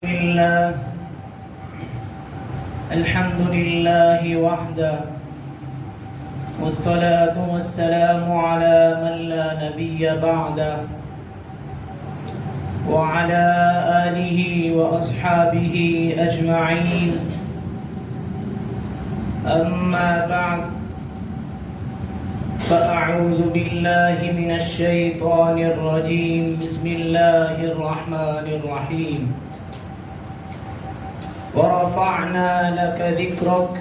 لله الحمد لله وحده والصلاة والسلام على من لا نبي بعده وعلى آله وأصحابه أجمعين أما بعد فأعوذ بالله من الشيطان الرجيم بسم الله الرحمن الرحيم ورفعنا لك ذكرك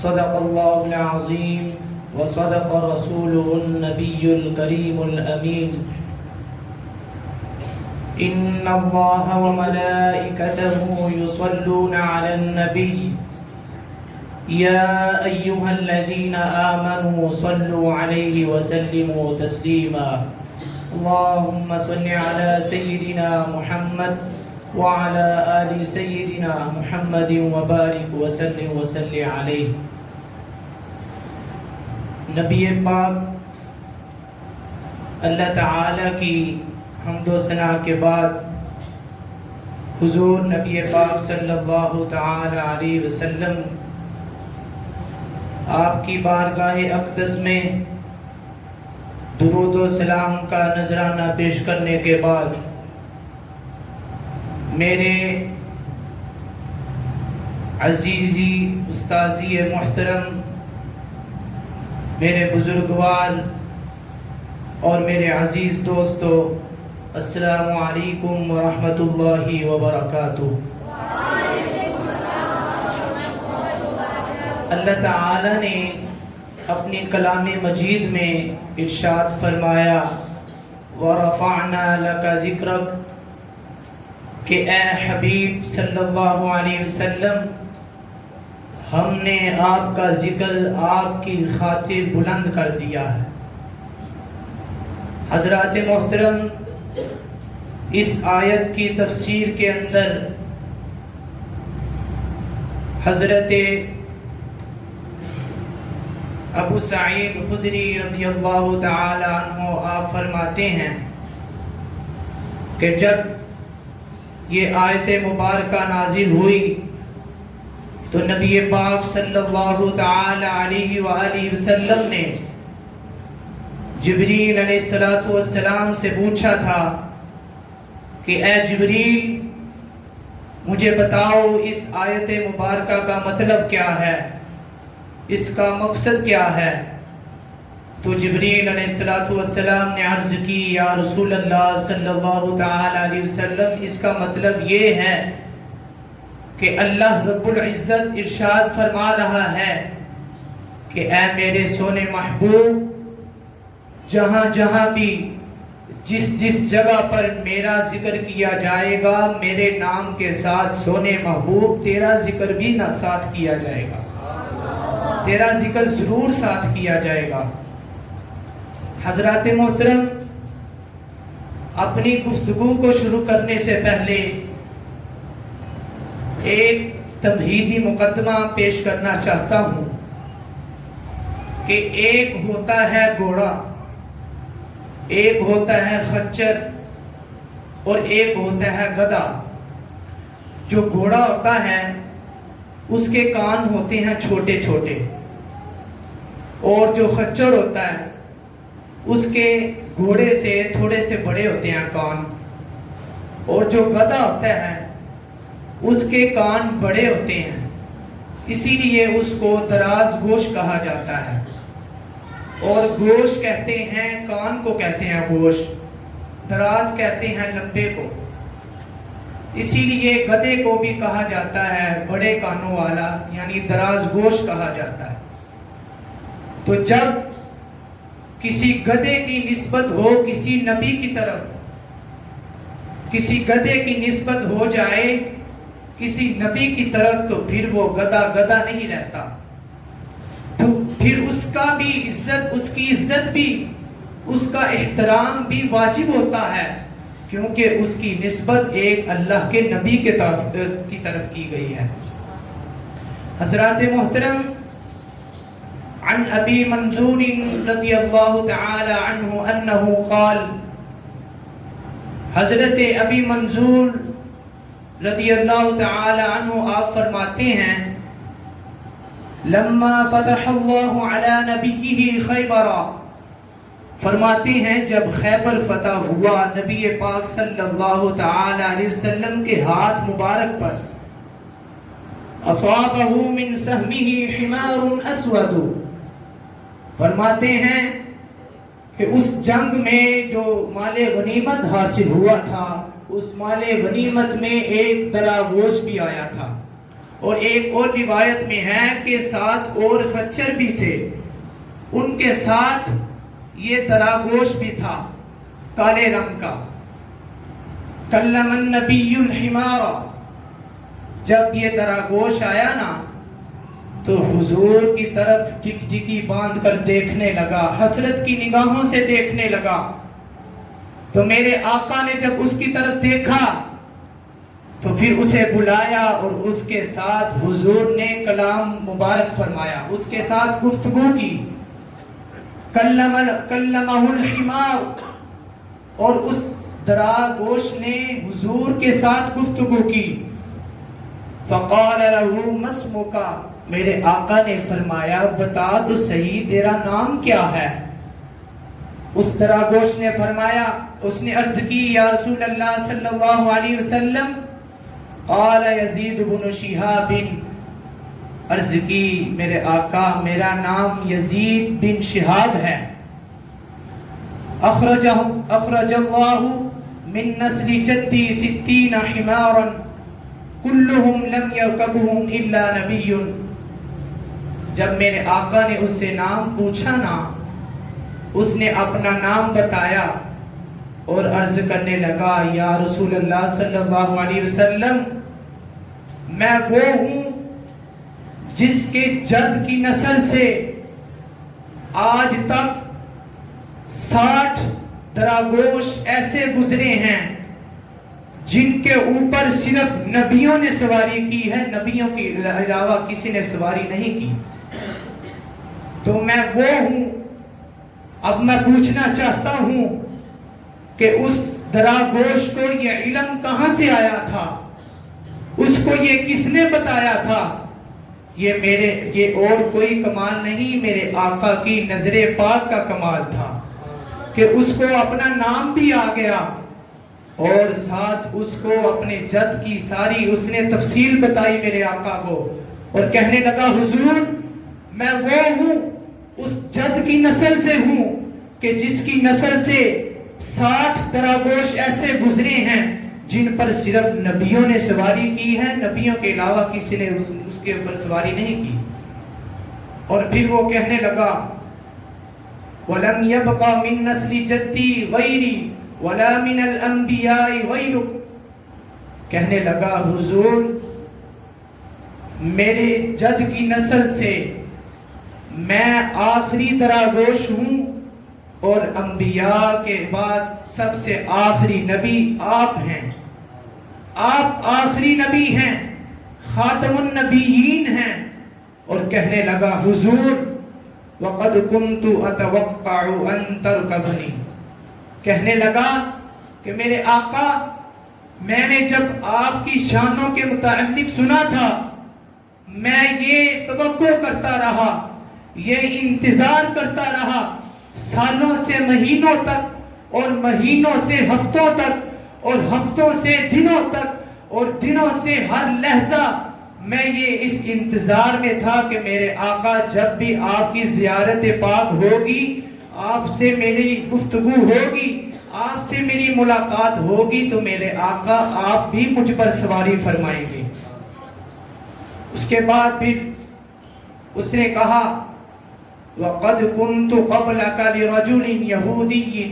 صدق الله العظيم وصدق رسوله النبي الكريم الأمين إن الله وملائكته يصلون على النبي يا أيها الذين آمنوا صلوا عليه وسلموا تسليما اللهم صل على سيدنا محمد وعلى آل سيدنا محمد وبارك وسلم وسلم عليه. نبی پاک اللہ تعالی کی حمد و ثنا کے بعد حضور نبی پاک صلی اللہ تعالی علیہ وسلم آپ کی بارگاہ اقدس میں درود و سلام کا نذرانہ پیش کرنے کے بعد میرے عزیزی استاذی محترم، میرے بزرگوار اور میرے عزیز دوستو، السلام علیکم ورحمۃ اللہ وبرکاتہ۔ اللہ تعالی نے اپنی کلام مجید میں ارشاد فرمایا وَرَفَعْنَا لَكَ ذِكْرَكَ کہ اے حبیب صلی اللہ علیہ وسلم، ہم نے آپ کا ذکر آپ کی خاطر بلند کر دیا ہے۔ حضرات محترم، اس آیت کی تفسیر کے اندر حضرت ابو سعید خدری رضی اللہ تعالی عنہ آپ فرماتے ہیں کہ جب یہ آیت مبارکہ نازل ہوئی تو نبی پاک صلی اللہ تعالی علیہ وآلہ وسلم نے جبریل علیہ السلام سے پوچھا تھا کہ اے جبریل، مجھے بتاؤ اس آیت مبارکہ کا مطلب کیا ہے، اس کا مقصد کیا ہے؟ تو جبریل علیہ السلام نے عرض کی یا رسول اللہ صلی اللہ تعالی علیہ وسلم، اس کا مطلب یہ ہے کہ اللہ رب العزت ارشاد فرما رہا ہے کہ اے میرے سونے محبوب، جہاں جہاں بھی جس جس جگہ پر میرا ذکر کیا جائے گا، میرے نام کے ساتھ سونے محبوب تیرا ذکر بھی نہ ساتھ کیا جائے گا، تیرا ذکر ضرور ساتھ کیا جائے گا۔ حضرات محترم، اپنی گفتگو کو شروع کرنے سے پہلے ایک تمہیدی مقدمہ پیش کرنا چاہتا ہوں کہ ایک ہوتا ہے گھوڑا، ایک ہوتا ہے خچر اور ایک ہوتا ہے گدھا۔ جو گھوڑا ہوتا ہے اس کے کان ہوتے ہیں چھوٹے چھوٹے، اور جو خچر ہوتا ہے اس کے گھوڑے سے تھوڑے سے بڑے ہوتے ہیں کان، اور جو گدھا ہوتا ہے اس کے کان بڑے ہوتے ہیں، اسی لیے اس کو دراز گوش کہا جاتا ہے۔ اور گوش کہتے ہیں، کان کو کہتے ہیں گوش، دراز کہتے ہیں لمبے کو، اسی لیے گدھے کو بھی کہا جاتا ہے بڑے کانوں والا، یعنی دراز گوش کہا جاتا ہے۔ تو جب کسی گدھے کی نسبت ہو کسی نبی کی طرف، کسی گدھے کی نسبت ہو جائے کسی نبی کی طرف، تو پھر وہ گدھا گدھا نہیں رہتا، تو پھر اس کا بھی عزت، اس کی عزت بھی، اس کا احترام بھی واجب ہوتا ہے، کیونکہ اس کی نسبت ایک اللہ کے نبی کی طرف کی گئی ہے۔ حضرات محترم، عن ابی منظور رضی اللہ تعالی عنہ انہ قال، حضرت ابی منظور رضی اللہ تعالی عنہ آپ فرماتے ہیں لما فتح اللہ علی نبیہ خیبر، فرماتے ہیں جب خیبر فتح ہوا نبی پاک صلی اللہ تعالی علیہ وسلم کے ہاتھ مبارک پر، اصابہ من سہمہ حمار اسود، فرماتے ہیں کہ اس جنگ میں جو مال غنیمت حاصل ہوا تھا، اس مال غنیمت میں ایک دراگوش بھی آیا تھا، اور ایک اور روایت میں ہے کہ 7 اور خچر بھی تھے، ان کے ساتھ یہ دراگوش بھی تھا کالے رنگ کا۔ کلم النبی الحمار، جب یہ دراگوش آیا نا تو حضور کی طرف ٹکٹکی باندھ کر دیکھنے لگا، حسرت کی نگاہوں سے دیکھنے لگا۔ تو میرے آقا نے جب اس کی طرف دیکھا تو پھر اسے بلایا اور اس کے ساتھ حضور نے کلام مبارک فرمایا، اس کے ساتھ گفتگو کی۔ کلمہ الحمار، اور اس دراگوش نے حضور کے ساتھ گفتگو کی۔ فقال له ما اسمک، میرے آقا نے فرمایا بتا تو صحیح تیرا نام کیا ہے؟ اس دراگوش نے فرمایا، اس نے عرض کی یا رسول اللہ صلی اللہ علیہ وسلم، قال یزید بن شہاب، عرض کی میرے آقا میرا نام یزید بن شہاب ہے۔ اخرج اللہ من نسل جدی 60 حمارا کلہم لم یرکبہم الا نبی، جب میرے آقا نے اس سے نام پوچھا نا، اس نے اپنا نام بتایا اور عرض کرنے لگا یا رسول اللہ صلی اللہ علیہ وسلم، میں وہ ہوں جس کے جد کی نسل سے آج تک 60 دراگوش ایسے گزرے ہیں جن کے اوپر صرف نبیوں نے سواری کی ہے، نبیوں کے علاوہ کسی نے سواری نہیں کی۔ تو میں وہ ہوں۔ اب میں پوچھنا چاہتا ہوں کہ اس دراگوش کو یہ علم کہاں سے آیا تھا، اس کو یہ کس نے بتایا تھا؟ یہ اور کوئی کمال نہیں، میرے آقا کی نظر پاک کا کمال تھا کہ اس کو اپنا نام بھی آ گیا اور ساتھ اس کو اپنے جد کی ساری اس نے تفصیل بتائی میرے آقا کو، اور کہنے لگا حضور میں وہ ہوں، اس جد کی نسل سے ہوں کہ جس کی نسل سے 60 دراگوش ایسے گزرے ہیں جن پر صرف نبیوں نے سواری کی ہے، نبیوں کے علاوہ کسی نے اس کے اوپر سواری نہیں کی۔ اور پھر وہ کہنے لگا وَلَمْ يَبْقَ مِن نَسْلِ جَدِّي غَيْرِي وَلَا مِنَ الْأَنْبِيَاءِ غَيْرُكَ، کہنے لگا حضور میرے جد کی نسل سے میں آخری دراگوش ہوں، اور انبیاء کے بعد سب سے آخری نبی آپ ہیں، آپ آخری نبی ہیں، خاتم النبیین ہیں۔ اور کہنے لگا حضور وَقَدْ كُنْتُ أَتَوَقَّعُ أَن تَرْكَبُنِي، کہنے لگا کہ میرے آقا میں نے جب آپ کی شانوں کے متعلق سنا تھا میں یہ توقع کرتا رہا، یہ انتظار کرتا رہا، سالوں سے مہینوں تک اور مہینوں سے ہفتوں تک اور ہفتوں سے دنوں تک اور دنوں سے ہر لحظہ میں یہ اس انتظار میں تھا کہ میرے آقا جب بھی آپ کی زیارت پاک ہوگی، آپ سے میری گفتگو ہوگی، آپ سے میری ملاقات ہوگی تو میرے آقا آپ بھی مجھ پر سواری فرمائیں گے۔ اس کے بعد پھر اس نے کہا وَقَدْ كُنْتُ قَبْلَكَ لِرَجُلٍ يَهُودِيٍّ،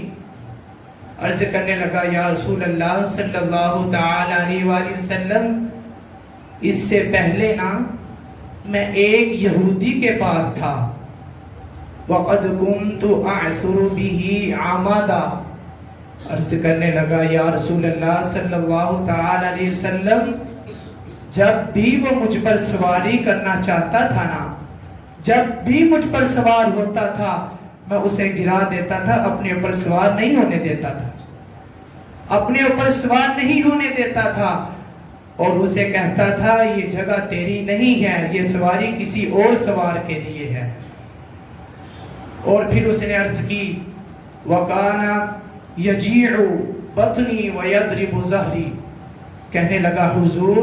عرض کرنے لگا یا رسول اللہ صلی اللہ تعالی علیہ وآلہ وسلم اس سے پہلے نا میں ایک یہودی کے پاس تھا، وَقَدْ كُنْتُ أَعْثُرُ بِهِ عَمَدًا، عرض کرنے لگا یا رسول اللہ صلی اللہ تعالی علیہ وسلم جب بھی وہ مجھ پر سواری کرنا چاہتا تھا نا، جب بھی مجھ پر سوار ہوتا تھا میں اسے گرا دیتا تھا، اپنے اوپر سوار نہیں ہونے دیتا تھا، اپنے اوپر سوار نہیں ہونے دیتا تھا۔ اور اسے کہتا تھا یہ جگہ تیری نہیں ہے، یہ سواری کسی اور سوار کے لیے ہے۔ اور پھر اس نے عرض کی وَقَانَ يَجِيعُ بَطْنِي وَيَضْرِبُ ظَهْرِي، کہنے لگا حضور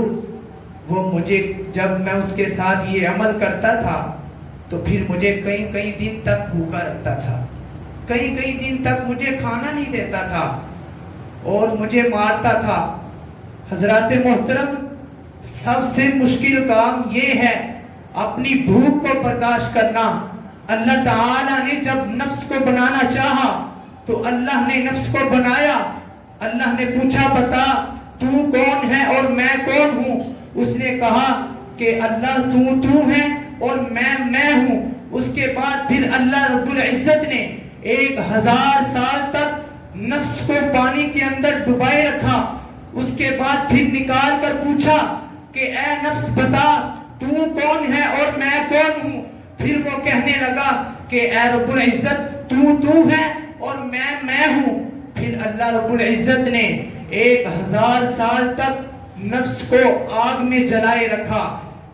وہ مجھے جب میں اس کے ساتھ یہ عمل کرتا تھا تو پھر مجھے کئی دن تک بھوکا رکھتا تھا، کئی دن تک مجھے کھانا نہیں دیتا تھا اور مجھے مارتا تھا۔ حضرات محترم، سب سے مشکل کام یہ ہے اپنی بھوک کو برداشت کرنا۔ اللہ تعالیٰ نے جب نفس کو بنانا چاہا تو اللہ نے نفس کو بنایا۔ اللہ نے پوچھا بتا تو کون ہے اور میں کون ہوں؟ اس نے کہا کہ اللہ تو ہے اور میں ہوں۔ اس کے بعد پھر اللہ رب العزت نے 1000 سال تک نفس کو پانی کے اندر ڈبائے رکھا۔ اس کے بعد پھر نکال کر پوچھا کہ اے نفس بتا تو کون ہے اور میں کون ہوں؟ پھر وہ کہنے لگا کہ اے رب العزت تو ہے اور میں ہوں۔ پھر اللہ رب العزت نے 1000 سال تک نفس کو آگ میں جلائے رکھا۔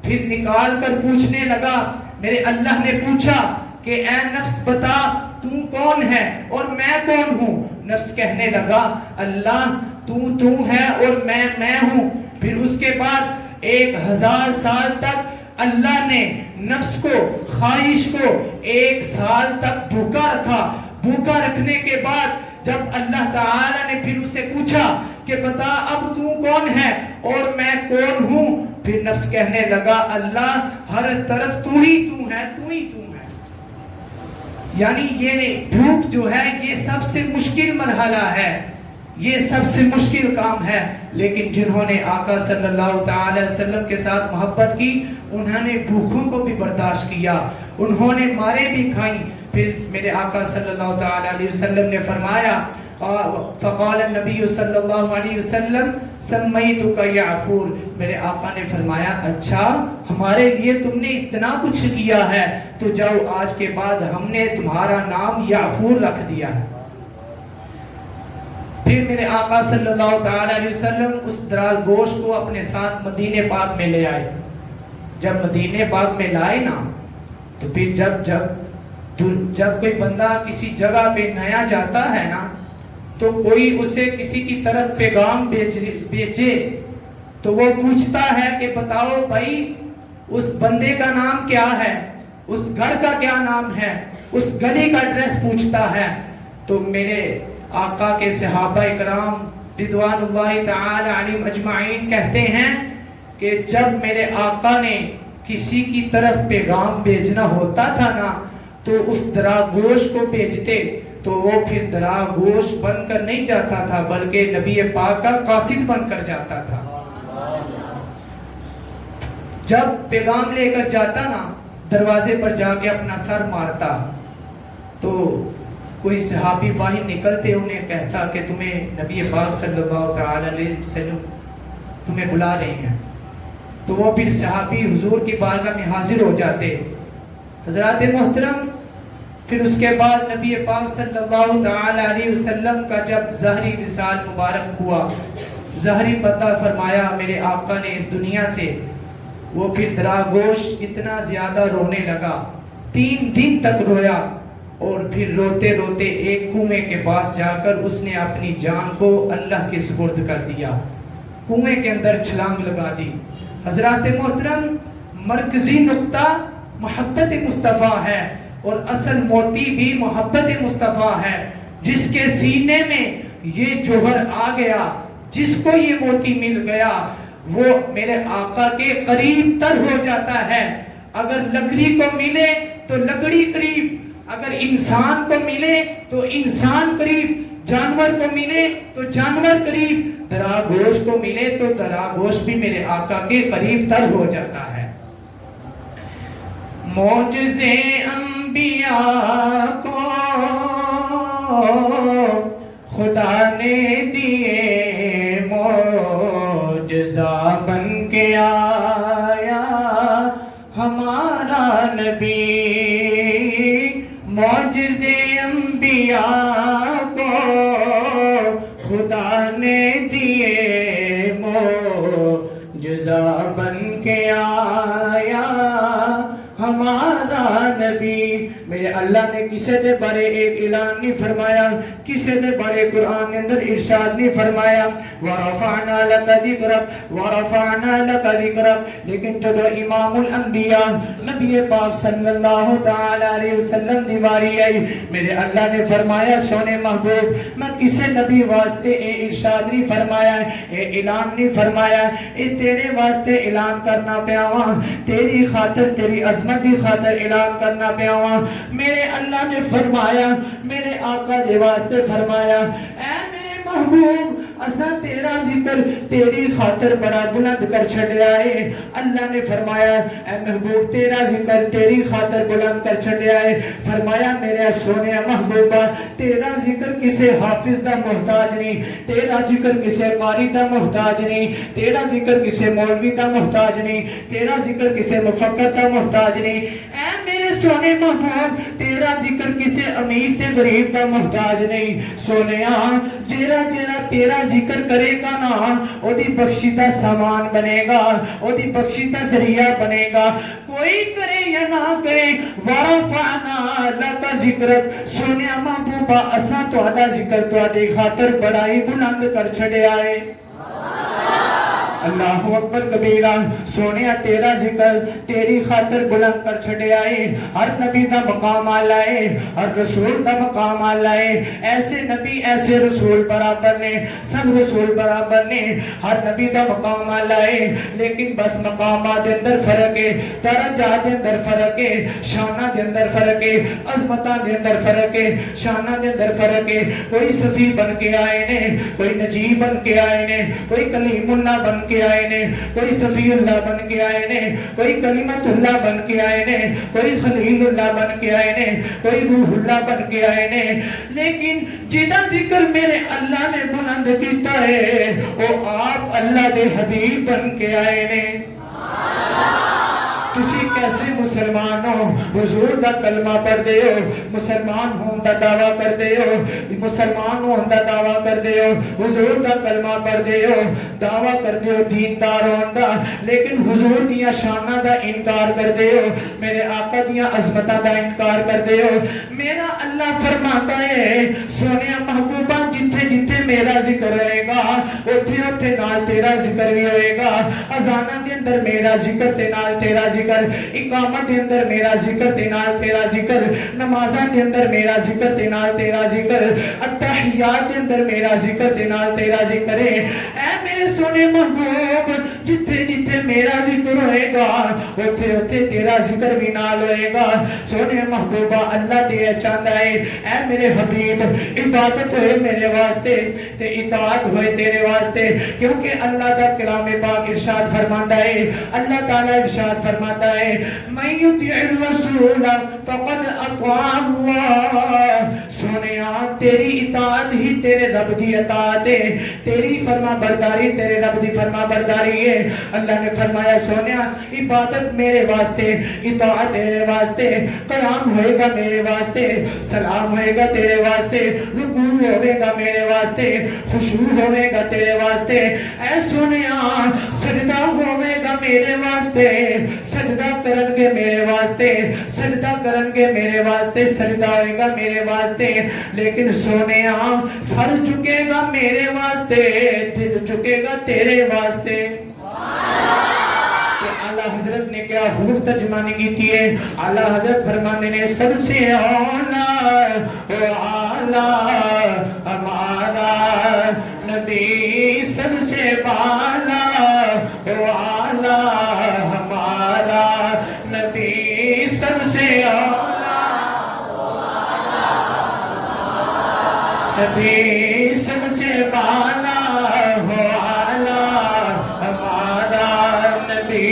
پھر نکال کر پوچھنے لگا، میرے اللہ نے پوچھا کہ اے نفس بتا تو کون ہے اور میں کون ہوں؟ نفس کہنے لگا اللہ تو ہے اور میں ہوں۔ پھر اس کے بعد 1000 سال تک اللہ نے نفس کو، خواہش کو 1 سال تک بھوکا رکھا۔ بھوکا رکھنے کے بعد جب اللہ تعالیٰ نے پھر اسے پوچھا کہ بتا اب تو کون ہے اور میں کون ہوں؟ پھر نفس کہنے لگا اللہ ہر طرف تو ہی ہے۔ یعنی یہ بھوک جو ہے یہ سب سے مشکل مرحلہ ہے، یہ سب سے مشکل کام ہے، لیکن جنہوں نے آقا صلی اللہ تعالی وسلم کے ساتھ محبت کی انہوں نے بھوکوں کو بھی برداشت کیا، انہوں نے مارے بھی کھائیں۔ پھر میرے آقا صلی اللہ تعالی علیہ وسلم نے فرمایا فقال النبی صلی اللہ علیہ وسلم سمیتک یعفور، میرے آقا نے فرمایا اچھا ہمارے لیے تم نے اتنا کچھ کیا ہے تو جاؤ آج کے بعد ہم نے تمہارا نام یعفور رکھ دیا ہے۔ پھر میرے آقا صلی اللہ تعالی علیہ وسلم اس دراز گوشت کو اپنے ساتھ مدینہ پاک میں لے آئے۔ جب مدینہ پاک میں لائے نا تو پھر جب کوئی بندہ کسی جگہ پہ نیا جاتا ہے نا تو کوئی اسے کسی کی طرف پیغام بھیجے تو وہ پوچھتا ہے کہ بتاؤ بھائی اس بندے کا نام کیا ہے، اس گھر کا کیا نام ہے، اس گلی کا ایڈریس پوچھتا ہے۔ تو میرے آقا کے صحابہ اکرام رضوان اللہ تعالی علیہم اجمعین کہتے ہیں کہ جب میرے آقا نے کسی کی طرف پیغام بھیجنا ہوتا تھا نا تو اس درا گوشت کو بھیجتے تو وہ پھر درا گوشت بن کر نہیں جاتا تھا بلکہ نبی پاک کا قاصد بن کر جاتا تھا۔ جب پیغام لے کر جاتا نا دروازے پر جا کے اپنا سر مارتا تو کوئی صحابی باہر نکلتے انہیں کہتا کہ تمہیں نبی پاک صلی اللہ تعالی علیہ وسلم تمہیں بلا رہے ہیں، تو وہ پھر صحابی حضور کی بارگاہ میں حاضر ہو جاتے۔ حضرات محترم، پھر اس کے بعد نبی پاک صلی اللہ تعالی علیہ وسلم کا جب ظہری وصال مبارک ہوا، ظہری پتہ فرمایا میرے آقا نے اس دنیا سے، وہ پھر دراگوش اتنا زیادہ رونے لگا، 3 دن تک رویا اور پھر روتے روتے ایک کنویں کے پاس جا کر اس نے اپنی جان کو اللہ کے سپرد کر دیا، کنویں کے اندر چھلانگ لگا دی۔ حضرات محترم، مرکزی نقطہ محبت مصطفیٰ ہے اور اصل موتی بھی محبت مصطفیٰ ہے۔ جس کے سینے میں یہ جوہر آ گیا، جس کو یہ موتی مل گیا، وہ میرے آقا کے قریب تر ہو جاتا ہے۔ اگر لکڑی کو ملے تو لکڑی قریب، اگر انسان کو ملے تو انسان قریب، جانور کو ملے تو جانور قریب، دراگوش کو ملے تو دراگوش بھی میرے آقا کے قریب تر ہو جاتا ہے۔ معجزے انبیاء کو خدا نے دیے، معجزہ بن کے آیا ہمارا نبی، معجزے انبیاء کو خدا نے دیے، جزا بن کے آیا ہمارا نبی. میرے اللہ نے کسی دے بارے ایک اعلان نہیں فرمایا, کسی دے بارے قرآن کے اندر ارشاد نہیں فرمایا وَرَفَعْنَا لَكَ ذِكْرَكَ وَرَفَعْنَا لَكَ ذِكْرَكَ. لیکن جب امام الانبیاء نبی پاک صلی اللہ تعالی علیہ وسلم دی باری آئی, میرے اللہ نے فرمایا سونے محبوب میں کسی نبی واسطے اے ارشاد نہیں فرمایا, اے اعلان نہیں فرمایا, اے تیرے واسطے اعلان کرنا پیا ہوا, تیری خاطر تیری عظمت کی خاطر اعلان کرنا پیا ہوا. میرے اللہ نے فرمایا, میرے آقا دے واسطے فرمایا اے میرے محبوب اسا تیرا ذکر تیری خاطر بڑا بلند کر چھڑیا ہے. اللہ نے فرمایا اے محبوب تیرا ذکر تیری خاطر بلند کر چھڑیا ہے. فرمایا میرے سونے محبوبہ تیرا ذکر کسے حافظ دا محتاج نہیں, تیرا ذکر کسے قاری دا محتاج نہیں, تیرا ذکر کسے مولوی دا محتاج نہیں, تیرا ذکر کسے مفکر دا محتاج نہیں. اے میرے سونے محبوب تیرا ذکر کسے امیر تے غریب دا محتاج نہیں. سونیا جیرا جیرا تیرا ذکر کرے گا نا او دی بخشی دا سامان بنے گا, او دی بخشی دا ذریعہ بنے گا. کوئی کرے یا نہ کرے وَرَفَعْنَا لَكَ ذِكْرَكَ. سونیا محبوبہ اساں تہاڈا ذکر تہاڈی خاطر بڑائی بلند کر چھڑیا ہے. اللہ اکبر کبیرہ. سونیا تیرا ذکر تیری خاطر بلند کر چھڑیا ہے. ہر نبی دا مقام آلہ ہے, ہر رسول دا مقام آلہ ہے. ایسے نبی ایسے رسول برابر نے, سب رسول برابر نے, ہر نبی دا مقام آلہ ہے. لیکن بس مقامات دے اندر فرق ہے, درجات دے اندر فرق ہے, شانہ دے اندر فرق ہے, عظمتاں دے اندر فرق ہے, شانہ دے اندر فرق ہے. کوئی صفی بن کے آئے نے, کوئی نجیب بن کے آئے نے, کوئی کلیم اللہ بن کے آئے نے, کوئی صفی اللہ بن کے آئے نے, کوئی کلمت اللہ بن کے آئے نے, کوئی خلیل اللہ بن کے آئے نے, کوئی روح اللہ بن کے آئے نے. لیکن جدا ذکر میرے اللہ نے بلند کیتا ہے وہ آپ اللہ دے حبیب بن کے آئے نے. تسی کیسے مسلمان ہو, حضور دا کلمہ پڑھ دے ہو, مسلمان ہون دا دعویٰ کر دے ہو, مسلمان ہون دا دعویٰ کر دے ہو, حضور دا کلمہ پڑھ دے ہو, دعویٰ کر دے ہو دیندار ہون دا, لیکن حضور دیا شانہ دا انکار کر دے ہو, میرے آقا دیا عظمتہ دا انکار کر دے ہو. میرا اللہ فرماتا ہے سونیا محبوبہ جتھے جتھے میرا ذکر ہوئے گا اتھے اتھے نال تیرا ذکر بھی ہوئے گا. اذانہ دے اندر میرا ذکر تے نال تیرا ذکر, اقامت دے اندر میرا ذکر تے نال تیرا ذکر, نمازاں دے اندر میرا ذکر تے نال تیرا ذکر, التحیات دے اندر میرا ذکر تے نال تیرا ذکر ہے. اے میرے سونے محبوب جتھے جتھے میرا ذکر ہوئے گا اتھے اتھے تیرا ذکر بھی نال ہوئے گا. سونے محبوبہ اللہ تے چاہتا ہے اے میرے حبیب عبادت ہوئے میرے واسطے تے اطاعت ہوئے تیرے واسطے, کیونکہ اللہ دا کلام پاک ارشاد فرماتا ہے, اللہ تعالی ارشاد فرماتا ہے مَن یُطِعِ الرَّسُولَ فَقَدْ أَطَاعَ اللَّهَ. سونیا تیری اطاعت ہی تیرے رب دی اطاعت ہے, تیری فرما برداری تیرے رب دی فرما برداری ہے. اللہ نے فرمایا سونیا عبادت میرے واسطے, اطاعت میرے واسطے, قیام ہوئے گا میرے واسطے, سلام ہوئے گا تیرے واسطے, رکوع ہوئے گا میرے واسطے, خشوع ہوئے گا تیرے واسطے. اے سونیا سجدہ ہوئے گا میرے واسطے, سجدہ کرنگے میرے واسطے, سجدہ کرنگے میرے واسطے, سجدہ ہوئے گا میرے واسطے. لیکن سونیا سر چکے گا میرے واسطے, دل چکے گا تیرے واسطے. اعلیٰ حضرت نے کیا خوب ترجمانی کی تھی ہے. اعلیٰ حضرت فرمانے نے سب سے اولا و اعلیٰ ہمارا نبی, سب سے بالا و اعلیٰ ہمارا نبی, سب سے اولا و اعلیٰ نبی, سب سے بالا و اعلیٰ ہمارا نبی.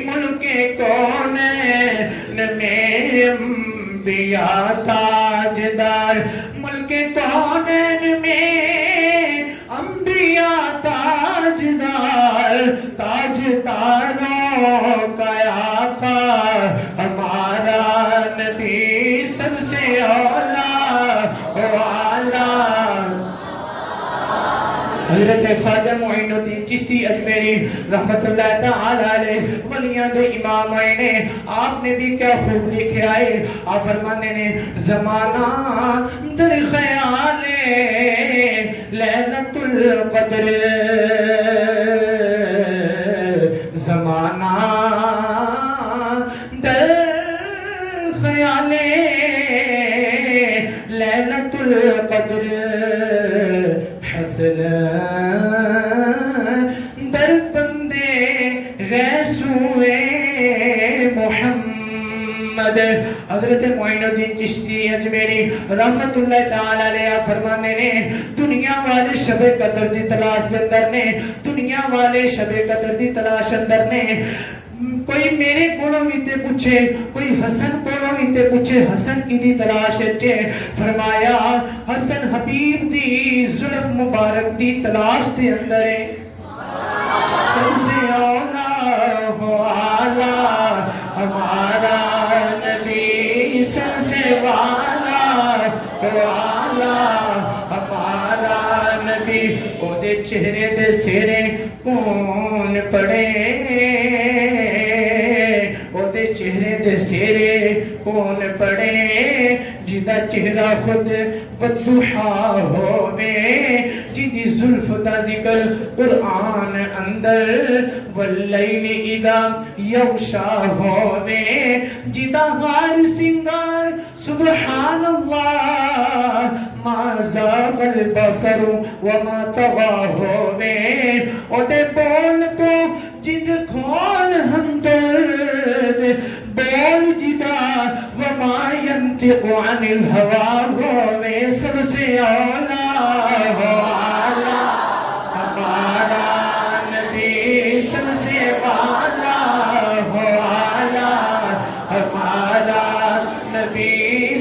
ملک کونین میں انبیاء تاجدار, ملک کونین میں انبیاء تاجدار, تاجداروں کا آقا ہمارا نبی, سب سے اولا و اعلیٰ. حضرت خواجہ معین معین الدین چشتی اجمیری رحمت اللہ تعالی علیہ ولیاں دے امام آئے نے آپ نے بھی کیا خوب لکھے آئے آپ فرمانے نے زمانہ در خیال لیلۃ القدر زمانہ در خیال لیلۃ القدر حسن در بندے غیسوئے محمد حضرت معین الدین چشتی اجمیری رحمت اللہ تعالی علیہ فرمانے نے دنیا والے شب قدر دی تلاش اندر نے دنیا والے شب قدر دی تلاش اندر نے کوئی میرے کولوں بھی تے پوچھے کوئی حسن کولوں بھی تے پوچھے حسن کی دی تلاش ہے فرمایا حسن حبیب دی زلف مبارک دی تلاش دے اندر ہے سب سے اولا ہو آلہ ہمارا نبی سب سے والا ہو آلہ ہمارا نبی او دے چہرے دے سیرے کون پڑے او دے چہرے دے سیرے کون پڑے جدا چہرہ خود بدوحا ہووے جدی زلف دا ذکر قرآن اندر واللیل اذا یوشا ہووے جدا غار سنگار سبحان اللہ ما زاغ البصر وما طغى ہووے او دے بول تو جد کھول ہمدرد بول جدا وما ينطق عن الهوى ہووے سب سے اولا ہو آلہ ہمارا نبی سب سے والا ہو آلہ ہمارا نبی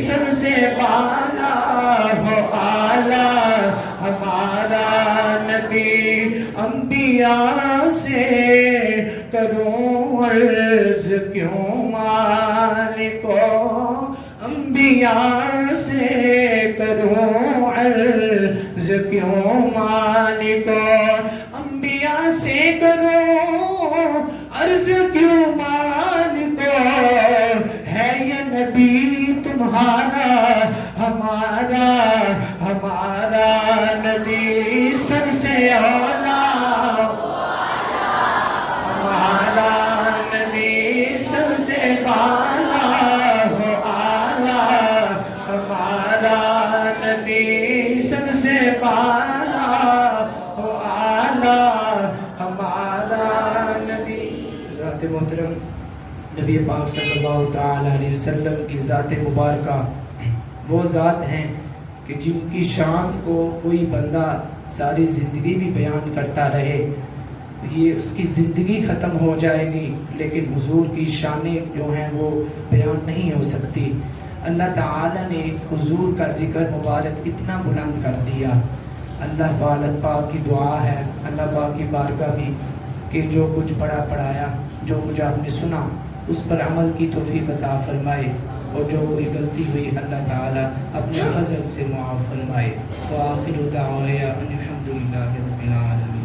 سب سے والا ہو آلہ ہمارا نبی انبیاء سے کروں عرض کیوں مالکو انبیاء سے کروں عرض کیوں مالکو انبیاء سے کروں عرض کیوں مالکو ہے یہ نبی تمہارا ہمارا ہمارا نبی سب سے اولا ہمارا نبی سب سے بالا ہو آلہ ہمارا نبی سب سے بالا ہو آلہ ہمارا نبی ذات محترم نبی پاک صلی اللہ تعالی علیہ وسلم کی ذات مبارکہ وہ ذات ہیں کہ جن کی شان کو کوئی بندہ ساری زندگی بھی بیان کرتا رہے یہ اس کی زندگی ختم ہو جائے گی لیکن حضور کی شانیں جو ہیں وہ بیان نہیں ہو سکتی اللہ تعالی نے حضور کا ذکر مبارک اتنا بلند کر دیا اللہ والد پاک کی دعا ہے اللہ پاک کی بارگاہ بھی کہ جو کچھ پڑھا پڑھایا جو کچھ آپ نے سنا اس پر عمل کی توفیق عطا فرمائے اور جو کوئی غلطی ہوئی اللہ تعالی اپنے فضل سے معاف فرمائے وآخر دعوانا ان الحمد للہ رب العالمین.